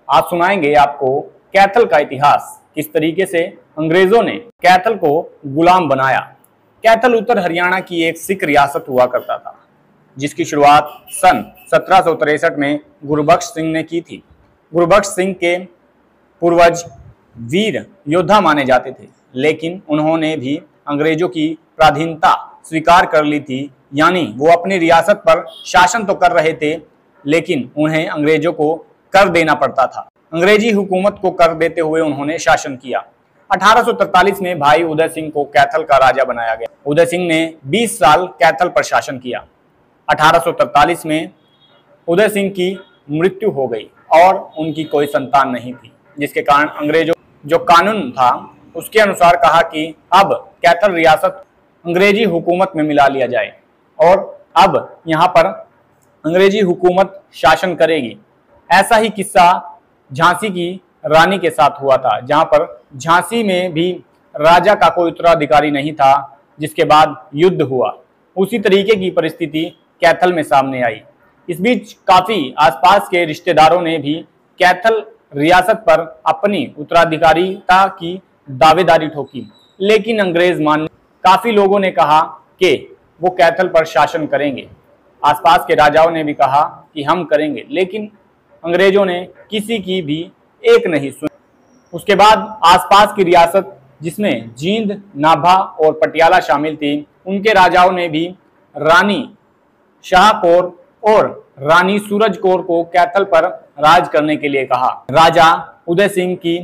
आज सुनाएंगे आपको कैथल का इतिहास, किस तरीके से अंग्रेजों ने कैथल को गुलाम बनाया। कैथल उत्तर हरियाणा की एक सिख रियासत हुआ करता था, जिसकी शुरुआत सन 1763 में गुरबख्श सिंह ने की थी। गुरबख्श सिंह के पूर्वज वीर योद्धा माने जाते थे, लेकिन उन्होंने भी अंग्रेजों की पराधीनता स्वीकार कर ली थी, यानी वो अपनी रियासत पर शासन तो कर रहे थे, लेकिन उन्हें अंग्रेजों को कर देना पड़ता था। अंग्रेजी हुकूमत को कर देते हुए उन्होंने शासन किया। 1843 में भाई उदय सिंह को कैथल का राजा बनाया गया। उदय सिंह ने 20 साल कैथल पर शासन किया। 1843 में उदय सिंह की मृत्यु हो गई और उनकी कोई संतान नहीं थी, जिसके कारण अंग्रेजों जो कानून था उसके अनुसार कहा कि अब कैथल रियासत अंग्रेजी हुकूमत में मिला लिया जाए और अब यहाँ पर अंग्रेजी हुकूमत शासन करेगी। ऐसा ही किस्सा झांसी की रानी के साथ हुआ था, जहाँ पर झांसी में भी राजा का कोई उत्तराधिकारी नहीं था, जिसके बाद युद्ध हुआ। उसी तरीके की परिस्थिति कैथल में सामने आई। इस बीच काफी आसपास के रिश्तेदारों ने भी कैथल रियासत पर अपनी उत्तराधिकारिता की दावेदारी ठोकी, लेकिन अंग्रेज मान काफी लोगों ने कहा कि वो कैथल पर शासन करेंगे। आसपास के राजाओं ने भी कहा कि हम करेंगे, लेकिन अंग्रेजों ने किसी की भी एक नहीं सुनी। उसके बाद आसपास की रियासत जिसमें जींद, नाभा और पटियाला शामिल थी, उनके राजाओं ने भी रानी शाह कौर और रानी सूरज कौर को कैथल पर राज करने के लिए कहा। राजा उदय सिंह की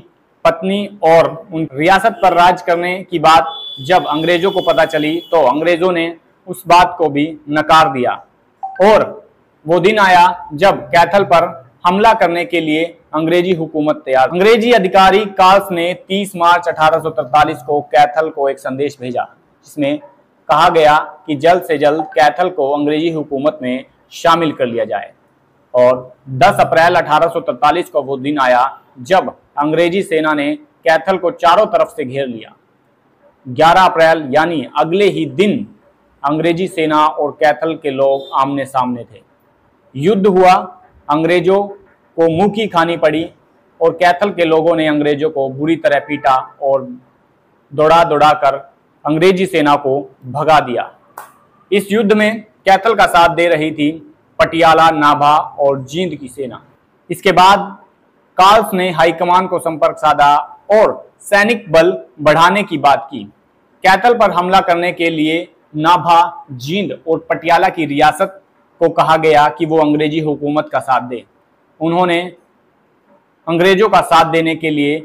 पत्नी और उन रियासत पर राज करने की बात जब अंग्रेजों को पता चली तो अंग्रेजों ने उस बात को भी नकार दिया और वो दिन आया जब कैथल पर हमला करने के लिए अंग्रेजी हुकूमत तैयार। अंग्रेजी अधिकारी कार्ल्स ने 30 मार्च 1843 को कैथल को एक संदेश भेजा, जिसमें कहा गया कि जल्द से जल्द कैथल को अंग्रेजी हुकूमत में शामिल कर लिया जाए। और 10 अप्रैल 1843 को वो दिन आया जब अंग्रेजी सेना ने कैथल को चारों तरफ से घेर लिया। 11 अप्रैल यानी अगले ही दिन अंग्रेजी सेना और कैथल के लोग आमने सामने थे। युद्ध हुआ, अंग्रेजों को मुंह की खानी पड़ी और कैथल के लोगों ने अंग्रेजों को बुरी तरह पीटा और दौड़ा दौड़ा कर अंग्रेजी सेना को भगा दिया। इस युद्ध में कैथल का साथ दे रही थी पटियाला, नाभा और जींद की सेना। इसके बाद कार्ल्स ने हाईकमान को संपर्क साधा और सैनिक बल बढ़ाने की बात की। कैथल पर हमला करने के लिए नाभा, जींद और पटियाला की रियासत को कहा गया कि वो अंग्रेजी हुकूमत का साथ दे। उन्होंने अंग्रेजों का साथ देने के लिए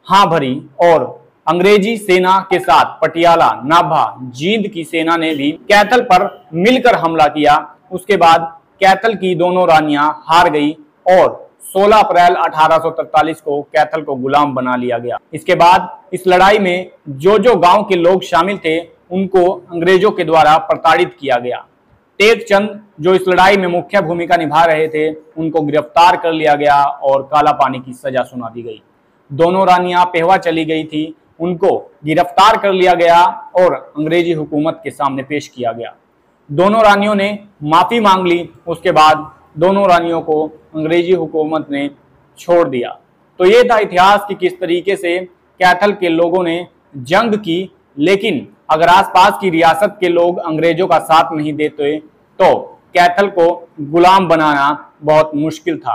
हाँ भरी और अंग्रेजी सेना के साथ पटियाला, नाभा, जींद की सेना ने भी कैथल पर मिलकर हमला किया। उसके बाद कैथल की दोनों रानियां हार गई और 16 अप्रैल 1843 को कैथल को गुलाम बना लिया गया। इसके बाद इस लड़ाई में जो जो गांव के लोग शामिल थे उनको अंग्रेजों के द्वारा प्रताड़ित किया गया। टेक चंद जो इस लड़ाई में मुख्य भूमिका निभा रहे थे, उनको गिरफ्तार कर लिया गया और काला पानी की सजा सुना दी गई। दोनों रानियां पेहवा चली गई थी, उनको गिरफ्तार कर लिया गया और अंग्रेजी हुकूमत के सामने पेश किया गया। दोनों रानियों ने माफी मांग ली। उसके बाद दोनों रानियों को अंग्रेजी हुकूमत ने छोड़ दिया। तो ये था इतिहास कि किस तरीके से कैथल के लोगों ने जंग की, लेकिन अगर आसपास की रियासत के लोग अंग्रेजों का साथ नहीं देते तो कैथल को गुलाम बनाना बहुत मुश्किल था।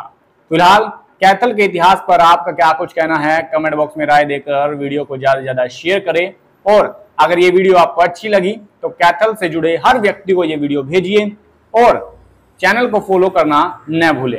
फिलहाल कैथल के इतिहास पर आपका क्या कुछ कहना है, कमेंट बॉक्स में राय देकर वीडियो को ज्यादा से ज्यादा शेयर करें। और अगर ये वीडियो आपको अच्छी लगी तो कैथल से जुड़े हर व्यक्ति को ये वीडियो भेजिए और चैनल को फॉलो करना न भूलें।